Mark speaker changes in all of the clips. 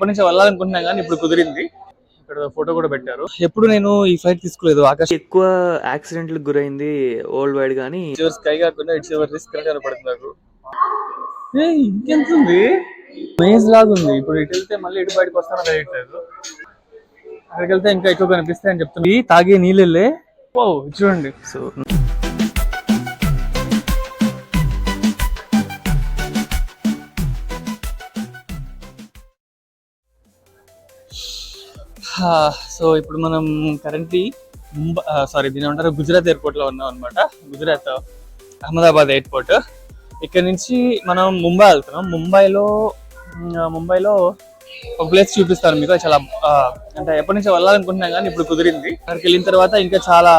Speaker 1: ఎప్పటి నుంచి వెళ్ళాలనుకుంటున్నాం కానీ ఇప్పుడు కుదిరింది. ఇక్కడ ఫోటో కూడా పెట్టారు. ఎప్పుడు నేను ఈ ఫ్లైట్ తీసుకోలేదు. ఆకాశ్
Speaker 2: ఎక్కువ యాక్సిడెంట్లకు గురైంది వరల్డ్ వైడ్ కానీ
Speaker 1: స్కై కాకుండా ఇట్స్ ఎవర్ రిస్క్ కనపడుతుంది నాకు. ఇంకెంత ఉంది, మేజ్ లాగా ఉంది. ఇప్పుడు ఇటు వెళ్తే మళ్ళీ ఇటు బయటకు వస్తానో తెలియట్లేదు. అక్కడికి వెళ్తే ఇంకా ఎక్కువ కనిపిస్తాయి అని చెప్తుంది. తాగే నీళ్ళే ఓ చూడండి.
Speaker 2: సో
Speaker 1: సో ఇప్పుడు మనం కరెంట్లీ దీని ఏమంటారు గుజరాత్ ఎయిర్పోర్ట్ లో ఉన్నాం అనమాట. గుజరాత్ అహ్మదాబాద్ ఎయిర్పోర్ట్. ఇక్కడ నుంచి మనం ముంబై వెళ్తున్నాం. ముంబైలో ఒక ప్లేస్ చూపిస్తాను మీకు. చాలా అంటే ఎప్పటి నుంచి వెళ్ళాలనుకుంటున్నాం కానీ ఇప్పుడు కుదిరింది. అక్కడికి వెళ్ళిన తర్వాత ఇంకా చాలా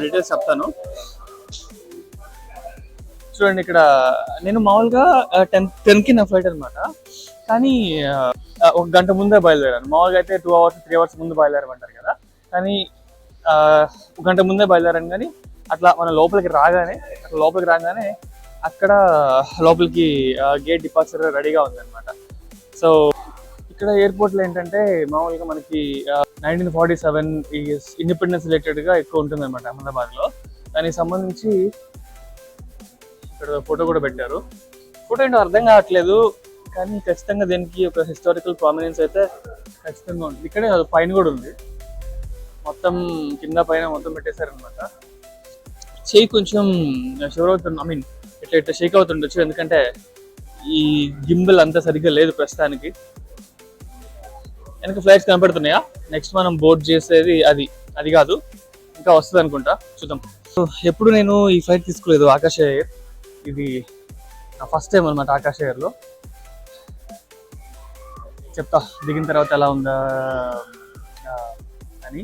Speaker 1: డీటెయిల్స్ చెప్తాను. చూడండి, ఇక్కడ నేను మామూలుగా 10కి నా ఫ్లైట్ అనమాట. కానీ ఒక గంట ముందే బయలుదేరాను. మామూలుగా అయితే 2 hours 3 hours ముందు బయలుదేరమంటారు కదా. కానీ ఒక గంట ముందే బయలుదేరాను. కానీ అట్లా మన లోపలికి రాగానే అక్కడ లోపలికి గేట్ డిపార్చర్ రెడీగా ఉంది అనమాట. సో ఇక్కడ ఎయిర్పోర్ట్లో ఏంటంటే మామూలుగా మనకి 1947 ఇండిపెండెన్స్ రిలేటెడ్గా ఎక్కువ ఉంటుంది అనమాట అహ్మదాబాద్లో. దానికి సంబంధించి ఇక్కడ ఫోటో కూడా పెట్టారు. ఫోటో ఏంటో అర్థం కావట్లేదు, కానీ ఖచ్చితంగా దీనికి ఒక హిస్టారికల్ ప్రామినెన్స్ అయితే ఖచ్చితంగా ఉంది. ఇక్కడే పైన కూడా ఉంది, మొత్తం కింద పైన మొత్తం పెట్టేశారనమాట. చెయ్యి కొంచెం షూర్ అవుతుంది, ఐ మీన్ ఇట్లా షేక్ అవుతుండొచ్చు, ఎందుకంటే ఈ గింబల్ అంతా సరిగ్గా లేదు ప్రస్తుతానికి. వెనక ఫ్లైట్స్ కనపడుతున్నాయా? నెక్స్ట్ మనం బోర్డ్ చేసేది అది కాదు, ఇంకా వస్తుంది అనుకుంటా, చూద్దాం. సో ఎప్పుడు నేను ఈ ఫ్లైట్ తీసుకోలేదు, ఆకాశ ఎయిర్. ఇది నా ఫస్ట్ టైం అనమాట ఆకాశ ఎయిర్లో. చెప్తా దిగిన తర్వాత ఎలా ఉందా అని.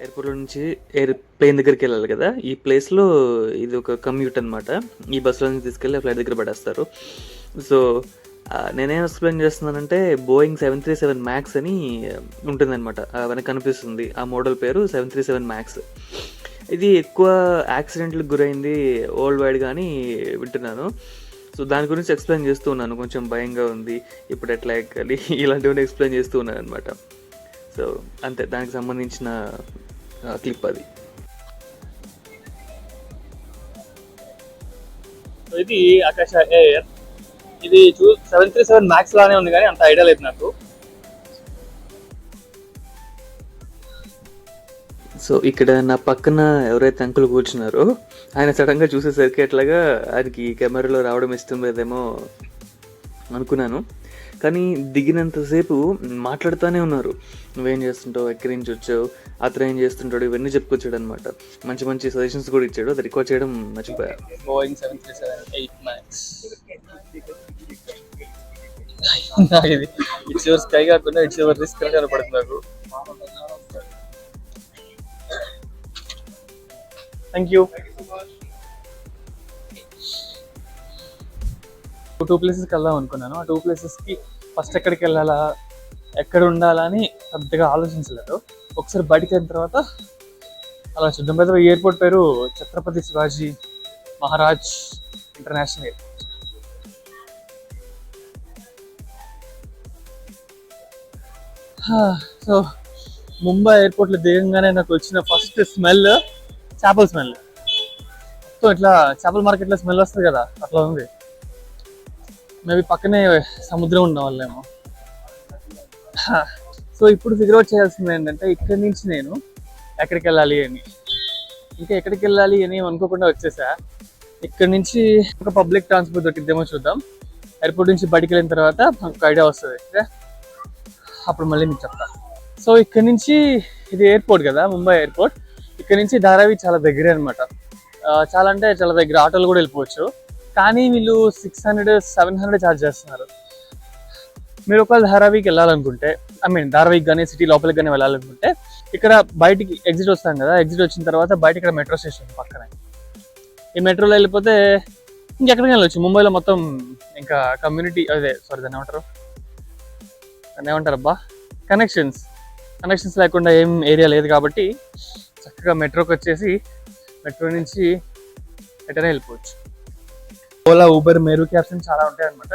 Speaker 2: ఎయిర్పోర్ట్ నుంచి ఎయిర్ప్లేన్ దగ్గరికి వెళ్ళాలి కదా. ఈ ప్లేస్లో ఇది ఒక కమ్యూట్ అనమాట. ఈ బస్సులో నుంచి తీసుకెళ్ళి ఫ్లైట్ దగ్గర పడేస్తారు. సో నేనేం ఎక్స్ప్లెయిన్ చేస్తున్నానంటే బోయింగ్ 737 MAX అని ఉంటుందన్నమాట. వెనక కనిపిస్తుంది ఆ మోడల్ పేరు 737 MAX. ఇది ఎక్కువ యాక్సిడెంట్లకు గురైంది వరల్డ్ వైడ్ కానీ వింటున్నాను. సో దాని గురించి ఎక్స్ప్లెయిన్ చేస్తూ ఉన్నాను. కొంచెం భయంగా ఉంది, ఇప్పుడు ఎట్లా ఎక్కాలి, ఇలాంటివన్నీ ఎక్స్ప్లెయిన్ చేస్తూ ఉన్నాను అనమాట. సో అంతే, దానికి సంబంధించిన క్లిప్ అది.
Speaker 1: ఇది ఆకాశ ఎయిర్. ఇది 737 MAX లానే ఉంది కానీ అంత ఐడియా లేదు నాకు.
Speaker 2: సో ఇక్కడ నా పక్కన ఎవరైతే అంకుల్ కూర్చున్నారో ఆయన సడన్గా చూసేసరికి ఎట్లాగా ఆయనకి కెమెరాలో రావడం ఇష్టం లేదేమో అనుకున్నాను. కానీ దిగినంతసేపు మాట్లాడుతూనే ఉన్నారు. నువ్వేం చేస్తుంటావు, ఎక్కడి నుంచి వచ్చావు, అతను ఏం చేస్తుంటాడు, ఇవన్నీ చెప్పుకొచ్చాడు అనమాట. మంచి మంచి సజెషన్స్ కూడా ఇచ్చాడు. అది రికార్డ్ చేయడం మర్చిపోయా.
Speaker 1: Boeing 737 MAX. ఇది ఇట్స్ యువర్ స్కై కాకుండా ఇట్స్ యువర్ రిస్క్ అని కనపడుతుంది నాకు. Thank you. 2 places వెళ్దాం అనుకున్నాను. ఆ 2 placesకి ఫస్ట్ ఎక్కడికి వెళ్ళాలా, ఎక్కడ ఉండాలా అని పెద్దగా ఆలోచించలేదు. ఒకసారి బయటికి అయిన తర్వాత అలా చూద్దాం. పెద్ద ఎయిర్పోర్ట్ పేరు Chhatrapati Shivaji Maharaj international airport. So Mumbai ఎయిర్పోర్ట్లో దిగంగానే నాకు వచ్చిన ఫస్ట్ స్మెల్ చేపల స్మెల్. సో ఇట్లా చేపల మార్కెట్లో స్మెల్ వస్తుంది కదా, అట్లా ఉంది. మేబీ పక్కనే సముద్రం ఉన్న వాళ్ళేమో. సో ఇప్పుడు ఫిగర్ అవుట్ చేయాల్సింది ఏంటంటే ఇక్కడి నుంచి నేను ఎక్కడికి వెళ్ళాలి అని. ఇంకా ఎక్కడికి వెళ్ళాలి అని అనుకోకుండా వచ్చేసా. ఇక్కడ నుంచి ఒక పబ్లిక్ ట్రాన్స్పోర్ట్ దొరికిద్దేమో చూద్దాం. ఎయిర్పోర్ట్ నుంచి బయటికి వెళ్ళిన తర్వాత ఒక ఐడియా వస్తుంది, అప్పుడు మళ్ళీ మీకు చెప్తా. సో ఇక్కడ నుంచి ఇది ఎయిర్పోర్ట్ కదా, ముంబై ఎయిర్పోర్ట్. ఇక్కడ నుంచి ధారావి చాలా దగ్గరే అనమాట. చాలా అంటే చాలా దగ్గర, ఆటోలు కూడా వెళ్ళిపోవచ్చు. కానీ వీళ్ళు 600-700 ఛార్జ్ చేస్తున్నారు. మీరు ఒకవేళ ధారావికి వెళ్ళాలనుకుంటే, ఐ మీన్ ధారావికి కానీ సిటీ లోపలికి కానీ వెళ్ళాలనుకుంటే, ఇక్కడ బయటికి ఎగ్జిట్ వస్తాం కదా, ఎగ్జిట్ వచ్చిన తర్వాత బయట ఇక్కడ మెట్రో స్టేషన్ పక్కనే. ఈ మెట్రోలో వెళ్ళిపోతే ఇంకెక్కడికి వెళ్ళొచ్చు. ముంబైలో మొత్తం ఇంకా కమ్యూనిటీ దాన్ని ఏమంటారు అబ్బా, కనెక్షన్స్ లేకుండా ఏం ఏరియా లేదు కాబట్టి చక్కగా మెట్రోకి వచ్చేసి మెట్రో నుంచి ఎటైనా వెళ్ళిపోవచ్చు. ఓలా, ఊబర్, మేరు క్యాబ్స్ అని చాలా ఉంటాయి అనమాట.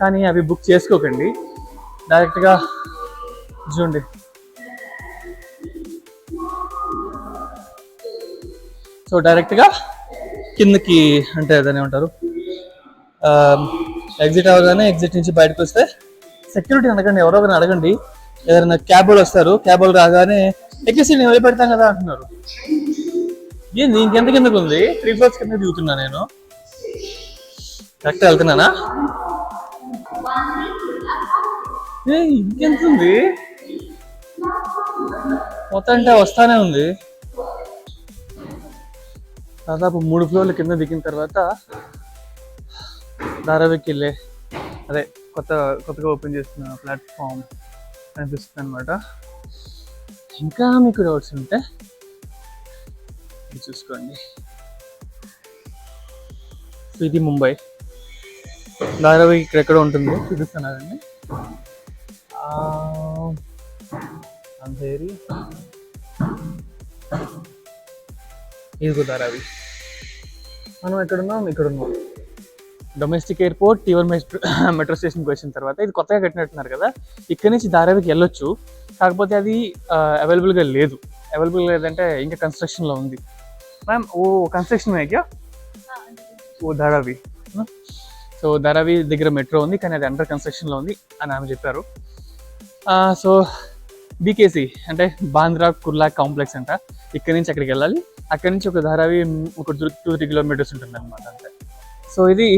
Speaker 1: కానీ అవి బుక్ చేసుకోకండి, డైరెక్ట్గా చూడండి. సో డైరెక్ట్గా కిందకి అంటే దాన్ని ఏమంటారు, ఎగ్జిట్ అవ్వగానే ఎగ్జిట్ నుంచి బయటకు వస్తే సెక్యూరిటీ అడగండి, ఎవరో ఒకరిని అడగండి. ఏదైనా క్యాబ్ వాళ్ళు వస్తారు, క్యాబ్ వాళ్ళు రాగానే ఎక్కేసి నేను వదిలిపెడతాం కదా అంటున్నారు. ఏంది ఇంకెంత కిందకు ఉంది? 3 floors కింద దిగుతున్నా నేను. కరెక్ట్ వెళ్తున్నానా? ఇంకెంత ఉంది? మొత్తం అంటే వస్తానే ఉంది. దాదాపు 3 floorల కింద దిగిన తర్వాత ధారావికి వెళ్ళే అదే కొత్తగా ఓపెన్ చేస్తున్న ప్లాట్ఫామ్ కనిపిస్తుంది అనమాట. ఇంకా మీకు డౌట్స్ ఉంటే చూసుకోండి. ఇది ముంబై. ధారావి ఇక్కడ ఉంటుంది, చూపిస్తున్నారండి. అంధేరి, ఇదిగో ధారావి. మనం ఎక్కడున్నాం? ఇక్కడున్నాం. డొమెస్టిక్ ఎయిర్పోర్ట్ T1 మెట్రో స్టేషన్కి వచ్చిన తర్వాత ఇది కొత్తగా కట్టినట్టున్నారు కదా, ఇక్కడ నుంచి ధారావికి వెళ్ళొచ్చు. కాకపోతే అది అవైలబుల్గా లేదు. అవైలబుల్ లేదంటే ఇంకా కన్స్ట్రక్షన్లో ఉంది. మ్యామ్ ఓ కన్స్ట్రక్షన్ है क्या? ఓ ధారావి. సో ధారావి దగ్గర మెట్రో ఉంది, కానీ అది అండర్ కన్స్ట్రక్షన్లో ఉంది అని ఆమె చెప్పారు. సో BKC అంటే బాంద్రా కుర్లా కాంప్లెక్స్ అంట. ఇక్కడ నుంచి అక్కడికి వెళ్ళాలి. అక్కడి నుంచి ఒక ధారావి ఒక 2-3 kilometers ఉంటుంది అనమాట అంతే. సో ఇది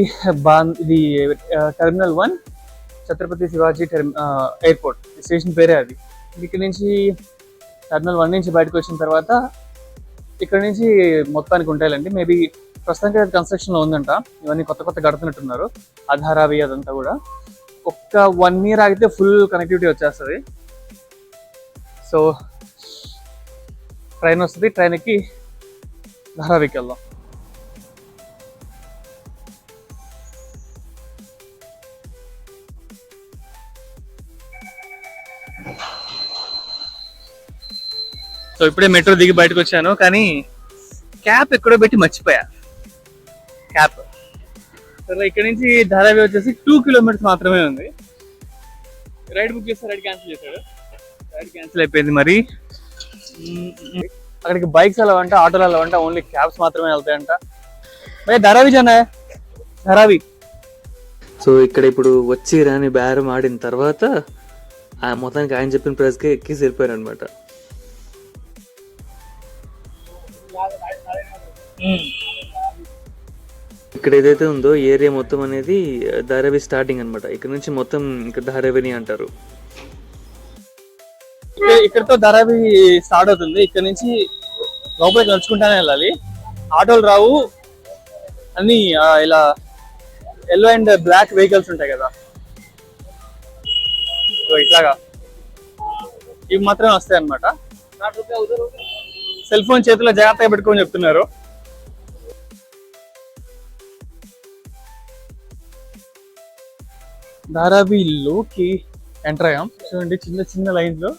Speaker 1: terminal 1 Chhatrapati Shivaji airport station పేరే అది. ఇక్కడ నుంచి టెర్మినల్ 1 నుంచి బయటకు వచ్చిన తర్వాత ఇక్కడ నుంచి మొత్తానికి ఉంటాయండి. మేబీ ప్రస్తుతానికి అది కన్స్ట్రక్షన్లో ఉందంట. ఇవన్నీ కొత్త కడుతున్నట్టున్నారు. ధారావి అదంతా కూడా. ఒక్క 1 year ఆగితే ఫుల్ కనెక్టివిటీ వచ్చేస్తుంది. సో ట్రైన్ వస్తుంది, ట్రైన్ ఎక్కి ధారావికి వెళ్దాం. సో ఇప్పుడే మెట్రో దిగి బయటకు వచ్చాను, కానీ క్యాప్ ఎక్కడో పెట్టి మర్చిపోయా. క్యాప్ ఇక్కడ నుంచి ధారావి వచ్చేసి 2 kilometers మాత్రమే ఉంది. రైడ్ బుక్ చేస్తే రైడ్ క్యాన్సిల్ చేశాడు. రైడ్ క్యాన్సిల్ అయిపోయింది. మరి అక్కడికి బైక్స్ అలా అంటే ఆటోలు అలా అంటే ఓన్లీ క్యాబ్స్ మాత్రమే వెళ్తాయంట. మరి ధారావి జానా ధారావి.
Speaker 2: సో ఇక్కడ ఇప్పుడు వచ్చి రాని బేరం ఆడిన తర్వాత మొత్తానికి ఆయన చెప్పిన ప్రైస్కి ఎక్కి వెళ్ళిపోయారు అనమాట. ఇక్కడ ఏదైతే ఉందో ఏరియా మొత్తం అనేది ధారావి స్టార్టింగ్ అనమాట. ఇక్కడ నుంచి మొత్తం ఇక్కడ ధారావిని అంటారు.
Speaker 1: ఇక్కడతో ధారావి స్టార్ట్ అవుతుంది. ఇక్కడ నుంచి లోపలికి నడుచుకుంటానే వెళ్ళాలి. ఆటోలు రావు, అన్ని ఇలా ఎల్లో అండ్ బ్లాక్ వెహికల్స్ ఉంటాయి కదా, ఇట్లాగా ఇవి మాత్రమే వస్తాయి అన్నమాట. సెల్ ఫోన్ చేతిలో జాగ్రత్తగా పెట్టుకొని చెప్తున్నారు. ధారావిలోకి ఎంటర్ అయ్యాం. చూడండి చిన్న లైన్స్ లో.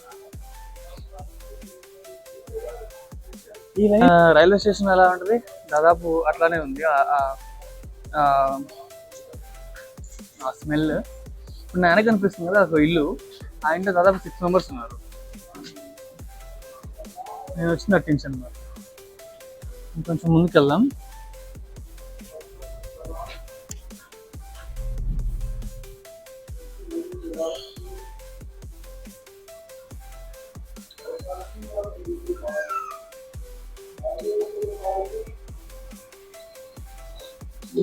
Speaker 1: ఈ లైన్ రైల్వే స్టేషన్ ఎలా ఉంటుంది దాదాపు అట్లానే ఉంది. ఆ స్మెల్ ఇప్పుడు నా వెనక కనిపిస్తుంది కదా, ఒక ఇల్లు. ఆ ఇంట్లో దాదాపు 6 members ఉన్నారు. నేను వచ్చిన టెన్షన్ అన్నమాట. ఇంకొంచెం ముందుకు వెళ్దాం.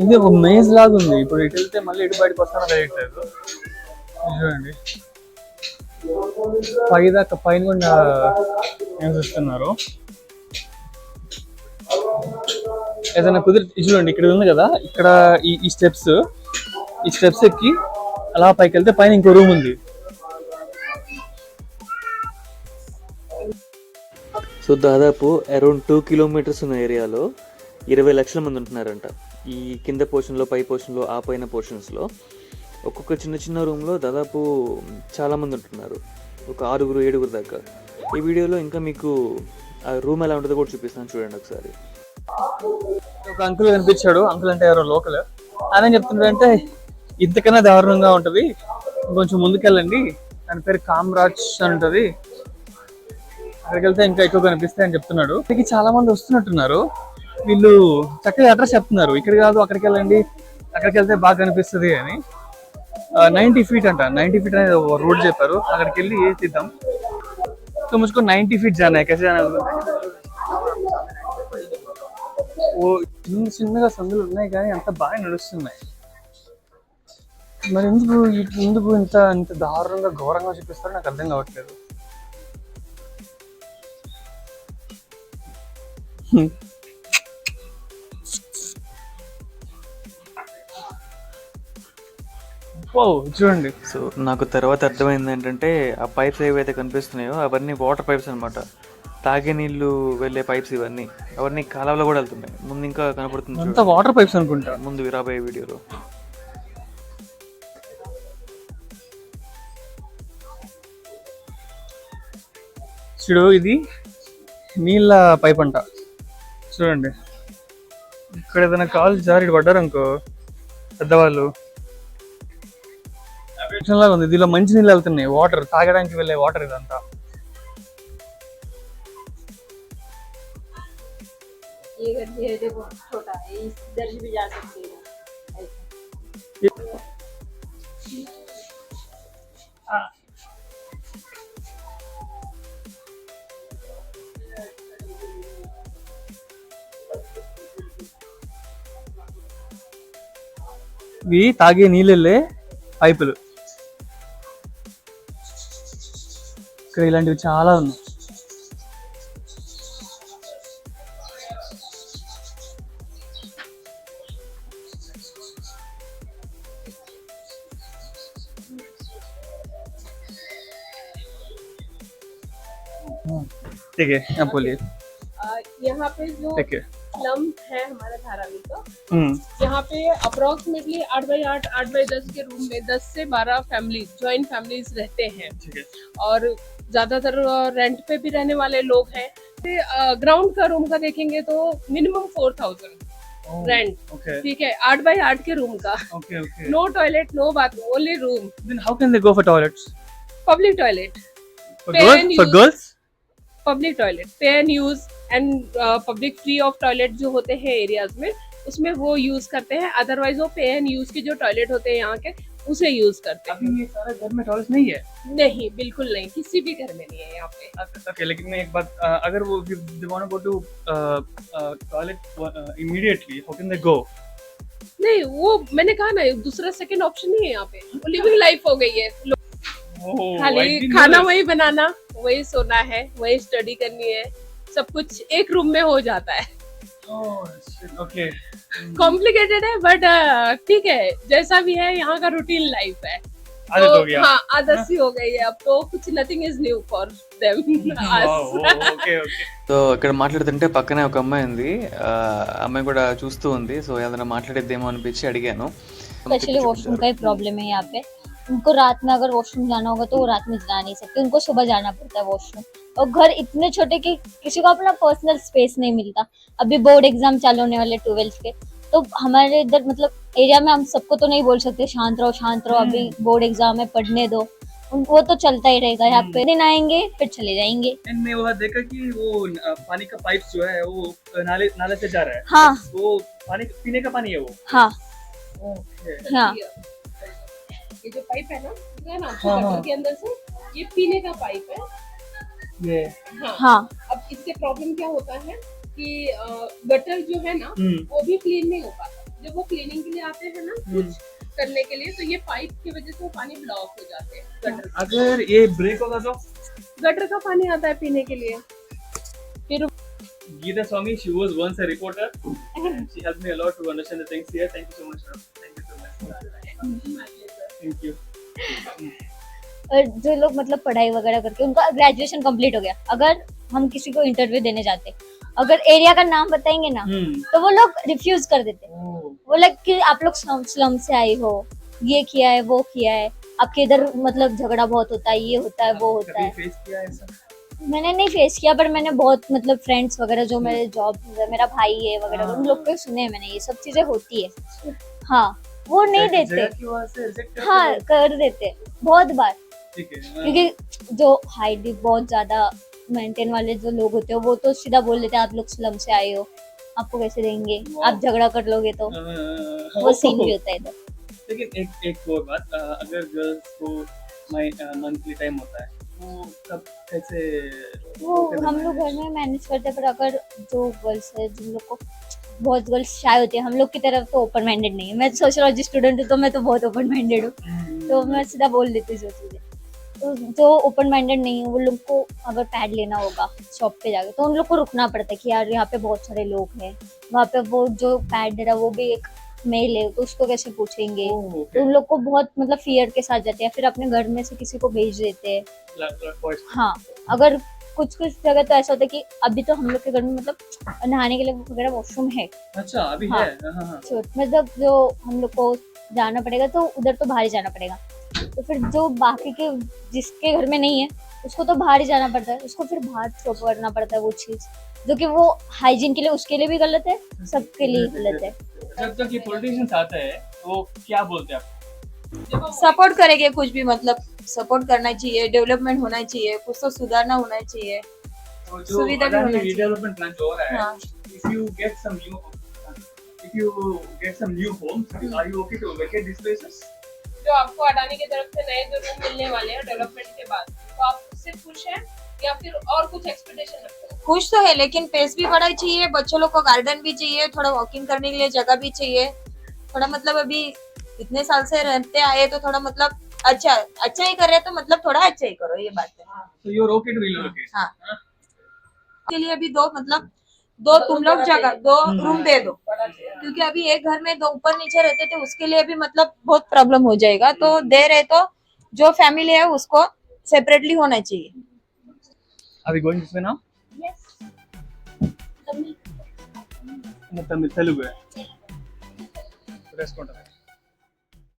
Speaker 1: ఇది ఒక మేజ్ లాగా ఉంది. ఇప్పుడు ఇటు వెళ్తే మళ్ళీ ఇటు బయటకు వస్తానో తెలియట్లేదు. చూడండి పైన కూడా ఏం చూస్తున్నారు. ఏదైనా కుదిరి చూడండి, ఇక్కడ ఉంది కదా, ఇక్కడ ఈ స్టెప్స్ ఎక్కి అలా పైకి వెళ్తే పైన ఇంకో రూమ్ ఉంది.
Speaker 2: సో దాదాపు అరౌండ్ 2 kilometers ఉన్న ఏరియాలో 20 లక్షల మంది ఉంటున్నారంట. ఈ కింద పోర్షన్లో, పై పోర్షన్లో, ఆ పైన పోర్షన్స్లో ఒక్కొక్క చిన్న రూమ్లో దాదాపు చాలామంది ఉంటున్నారు. ఒక 6-7 దాకా. ఈ వీడియోలో ఇంకా మీకు ఆ రూమ్ ఎలా ఉంటుందో కూడా చూపిస్తాను, చూడండి ఒకసారి.
Speaker 1: ఒక అంకుల్ కనిపించాడు. అంకుల్ అంటే ఎవరో లోకల్. ఆయన చెప్తున్నాడు అంటే ఇంతకన్నా దారుణంగా ఉంటుంది, కొంచెం ముందుకెళ్ళండి దాని పేరు కామరాజ్ అని ఉంటుంది. అక్కడికి వెళ్తే ఇంకా ఎక్కువ కనిపిస్తాయి అని చెప్తున్నాడు. ఇక్కడికి చాలా మంది వస్తున్నట్టున్నారు. వీళ్ళు చక్కగా అడ్రస్ చెప్తున్నారు, ఇక్కడ కాదు అక్కడికి వెళ్ళండి, అక్కడికి వెళ్తే బాగా కనిపిస్తుంది అని. 90 feet అంట, 90 feet అనేది రోడ్ చెప్పారు. అక్కడికి వెళ్ళి ఏ తీద్దాం. तो मुझको 90 feet जाना है, कैसे जाना है? ఓ చిన్న చిన్నగా సందులు ఉన్నాయి కానీ అంత బాగా నడుస్తున్నాయి. మరి ఎందుకు ఇంత ఇంత దారుణంగా ఘోరంగా చూపిస్తారో నాకు అర్థం కావట్లేదు. ఓ చూడండి.
Speaker 2: సో నాకు తర్వాత అర్థమైంది ఏంటంటే ఆ పైప్స్ ఏవైతే కనిపిస్తున్నాయో అవన్నీ వాటర్ పైప్స్ అనమాట. తాగే నీళ్లు వెళ్ళే పైప్స్ ఇవన్నీ, అవన్నీ కాలువలో కూడా వెళ్తున్నాయి. ముందు ఇంకా కనపడుతుంది
Speaker 1: అంత వాటర్ పైప్స్ అనుకుంటా
Speaker 2: ముందు రాబోయే వీడియోలో.
Speaker 1: చూడు ఇది నీళ్ళ పైప్ అంట. చూడండి ఇక్కడ ఏదైనా కాలు జారి పడ్డారు అనుకో పెద్దవాళ్ళు, లాగా ఉంది. దీనిలో మంచి నీళ్ళు వెళ్తున్నాయి, వాటర్ తాగడానికి వెళ్ళే వాటర్ ఇదంతా. ఇవి తాగే నీళ్ళు వెళ్ళే పైపులు. ఇక్కడ ఇలాంటివి చాలా ఉన్నాయి. ठीक है, आप बोलिए.
Speaker 3: यहाँ पे जो
Speaker 1: ठीक है.
Speaker 3: स्लम है हमारा धारावी का, यहाँ पे अप्रोक्सीमेटली 8x8 के रूम में 10 से 12 फैमिली ज्वाइंट फैमिलीज रहते हैं.
Speaker 1: ठीक है.
Speaker 3: और ज्यादातर रेंट पे भी रहने वाले लोग हैं. ग्राउंड का रूम का देखेंगे तो मिनिमम 4000 रेंट.
Speaker 1: Okay.
Speaker 3: ठीक है, 8x8 के रूम का.
Speaker 1: Okay. Okay.
Speaker 3: No toilet, no bathroom, only room.
Speaker 1: Then how can they go for toilets?
Speaker 3: Public toilet,
Speaker 1: For girls?
Speaker 3: Public toilet pay and use and public free of toilet जो होते हैं areas में, उसमें वो use करते हैं. Otherwise वो पे एंड यूज के जो टॉयलेट होते हैं यहाँ के, उसे यूज करते हैं.
Speaker 1: अभी ये सारा घर में टॉयलेट नहीं है.
Speaker 3: नहीं, बिल्कुल नहीं, किसी भी घर में नहीं है यहाँ पे.
Speaker 1: Okay, लेकिन मैं एक बात, अगर वो they want to go to toilet immediately, how can they go?
Speaker 3: नहीं, वो मैंने कहा ना, दूसरा सेकंड ऑप्शन नहीं है यहाँ पे. वो लिविंग लाइफ हो गई है.
Speaker 1: Oh, I
Speaker 3: खाली
Speaker 1: didn't know
Speaker 3: खाना
Speaker 1: that.
Speaker 3: वही बनाना, वही सोना है, वही स्टडी करनी है, सब कुछ एक रूम में हो जाता है.
Speaker 1: Oh, shit. Okay.
Speaker 3: कॉम्प्लिकेटेड है बट ठीक है, जैसा भी है यहाँ का रूटीन लाइफ है.
Speaker 1: आदत हो गया.
Speaker 3: हाँ, आदत सी हो गई है अब तो. कुछ nothing is new for them.
Speaker 1: Okay.
Speaker 2: So ఇక్కడ మాట్లాడుతుంటే పక్కనే ఒక అమ్మాయి ఉంది. అమ్మాయి కూడా చూస్తూ ఉంది. సో ఏదైనా మాట్లాడేద్దేమో అనిపించి అడిగాను.
Speaker 4: स्पेशली वॉशरूम का ही प्रॉब्लम है यहाँ पे. उनको रात में अगर वॉशरूम जाना होगा तो वो रात में जा नहीं सकते, उनको सुबह जाना पड़ता है वॉशरूम. और घर इतने छोटे कि किसी को अपना पर्सनल स्पेस नहीं मिलता. अभी बोर्ड एग्जाम चालू होने वाले 12th के, तो हमारे इधर मतलब एरिया में हम सबको तो नहीं बोल सकते शांत रहो, अभी बोर्ड एग्जाम है, पढ़ने दो. वो तो चलता ही रहेगा. यहाँ पे दिन आएंगे फिर चले जाएंगे.
Speaker 1: मैंने वहाँ देखा कि वो पानी का पाइप जो है वो नाले से जा रहा है.
Speaker 4: हाँ
Speaker 1: वो पानी पीने का पानी है वो.
Speaker 4: हाँ
Speaker 1: Okay.
Speaker 4: हाँ.
Speaker 3: ये जो पाइप है ना, ये ना
Speaker 1: हाँ,
Speaker 3: गटर
Speaker 1: हाँ.
Speaker 3: के अंदर से ये पीने का पाइप है.
Speaker 1: ये.
Speaker 4: हाँ
Speaker 3: अब इससे प्रॉब्लम क्या होता है कि गटर जो है ना, वो भी क्लीन नहीं हो पाता. जब वो क्लीनिंग के लिए आते हैं ना कुछ करने के लिए, तो ये पाइप की वजह से वो पानी ब्लॉक हो जाते हैं. गटर
Speaker 1: अगर ये ब्रेक होगा तो
Speaker 3: गटर का पानी आता है पीने के लिए. फिर
Speaker 1: Geeta Swami, she was once a reporter. She helped me a lot to understand the things here. Thank you so much, ma'am. Thank you so much. Thank you.
Speaker 4: और जो लोग मतलब पढ़ाई वगैरह करके उनका ग्रेजुएशन कंप्लीट हो गया, अगर हम किसी को इंटरव्यू देने जाते, अगर एरिया का नाम बताएंगे ना तो वो लोग रिफ्यूज कर देते. वो लोग कि आप लोग स्लम से आई हो, ये किया है, वो किया है, आपके इधर मतलब झगड़ा बहुत होता है, ये होता है, वो होता है.
Speaker 1: फेस किया है ऐसा?
Speaker 4: मैंने नहीं फेस किया, पर मैंने बहुत मतलब फ्रेंड्स वगैरह जो मेरे जॉब, मेरा भाई है वगैरह, उन लोग के सुने हैं मैंने, ये सब चीजें होती है. हाँ, वो नहीं देते.
Speaker 1: जगह की वजह से reject करते
Speaker 4: हाँ
Speaker 1: हैं?
Speaker 4: कर देते बहुत बार.
Speaker 1: ठीक है
Speaker 4: क्योंकि जो हाइट भी बहुत ज्यादा मेंटेन वाले जो लोग होते हैं वो तो सीधा बोल देते हैं आप लोग स्लम से आए हो, आपको कैसे देंगे, आप झगड़ा कर लोगे तो वो सीन भी होता है इधर।
Speaker 1: लेकिन एक और बात, अगर गर्ल्स को मंथली टाइम होता है वो तब कैसे
Speaker 4: वो हम लोग घर में मैनेज करते हैं, पर अगर जो गर्ल्स है जिन लोग को बहुत गर्ल्स शाय होती है, हम लोग की तरफ तो ओपन माइंडेड नहीं है। मैं सोशियोलॉजी स्टूडेंट हूँ तो मैं तो बहुत ओपन माइंडेड हूँ, तो मैं सीधा बोल देती हूँ जो चीज़ें। तो जो ओपन माइंडेड नहीं है वो लोग को अगर पैड लेना होगा शॉप पे जाके तो उन लोग को रुकना पड़ता है कि यार यहाँ पे बहुत सारे लोग हैं, वहाँ पे वो जो पैड दे रहा है वो भी एक मेल है तो उसको कैसे पूछेंगे। तो उन लोग को बहुत मतलब फियर के साथ जाते हैं, फिर अपने घर में से किसी को भेज देते हैं। हाँ, अगर कुछ कुछ जगह तो ऐसा होता है कि अभी तो हम लोग के घर में मतलब नहाने के लिए वगैरह वॉशरूम है।
Speaker 1: अच्छा अभी
Speaker 4: हाँ।
Speaker 1: है। हाँ।
Speaker 4: मतलब जो हम लोग को जाना पड़ेगा तो उधर तो बाहर ही जाना पड़ेगा, तो फिर जो बाकी के जिसके घर में नहीं है उसको तो बाहर ही जाना पड़ता है, उसको फिर बाहर थ्रो करना पड़ता है वो चीज, जो कि वो हाइजीन के लिए उसके लिए भी गलत है, सबके लिए गलत है।
Speaker 1: जब तक ये पॉलिटिशियंस आते हैं वो क्या बोलते हैं आपको?
Speaker 5: सपोर्ट करेंगे कुछ भी, मतलब सपोर्ट करना चाहिए, डेवलपमेंट होना चाहिए, कुछ तो सुधारना होना चाहिए।
Speaker 1: तो जो
Speaker 5: सुविधा भी
Speaker 1: अदानी
Speaker 5: होना चाहिए।
Speaker 1: redevelopment plan जो हो रहा है,
Speaker 5: हाँ।
Speaker 1: if you get some new homes, are you okay to vacate these places?
Speaker 3: जो आपको अडानी की तरफ से नए जो रूम मिलने वाले हैं डेवलपमेंट के बाद, तो आप उससे खुश हैं या फिर और कुछ एक्सपेक्टेशन रखते हो?
Speaker 5: खुश तो है, लेकिन पेस भी बड़ा चाहिए, बच्चों लोग को गार्डन भी चाहिए, थोड़ा वॉकिंग करने के लिए जगह भी चाहिए, थोड़ा मतलब अभी इतने साल से रहते आए तो थोड़ा मतलब अच्छा ही कर रहे तो मतलब थोड़ा अच्छा ही करो, ये बात है।
Speaker 1: So you are okay to relocate?
Speaker 5: हाँ। के लिए अभी दो तुम लोग जगह दो रूम दे दो, क्योंकि अभी एक घर में दो ऊपर नीचे रहते थे उसके लिए भी मतलब बहुत प्रॉब्लम हो जाएगा, तो दे रहे तो जो फैमिली है उसको सेपरेटली होना चाहिए।
Speaker 1: Are we going this way now?
Speaker 4: Yes.
Speaker 1: Tamil Telugu है। Restaurant है।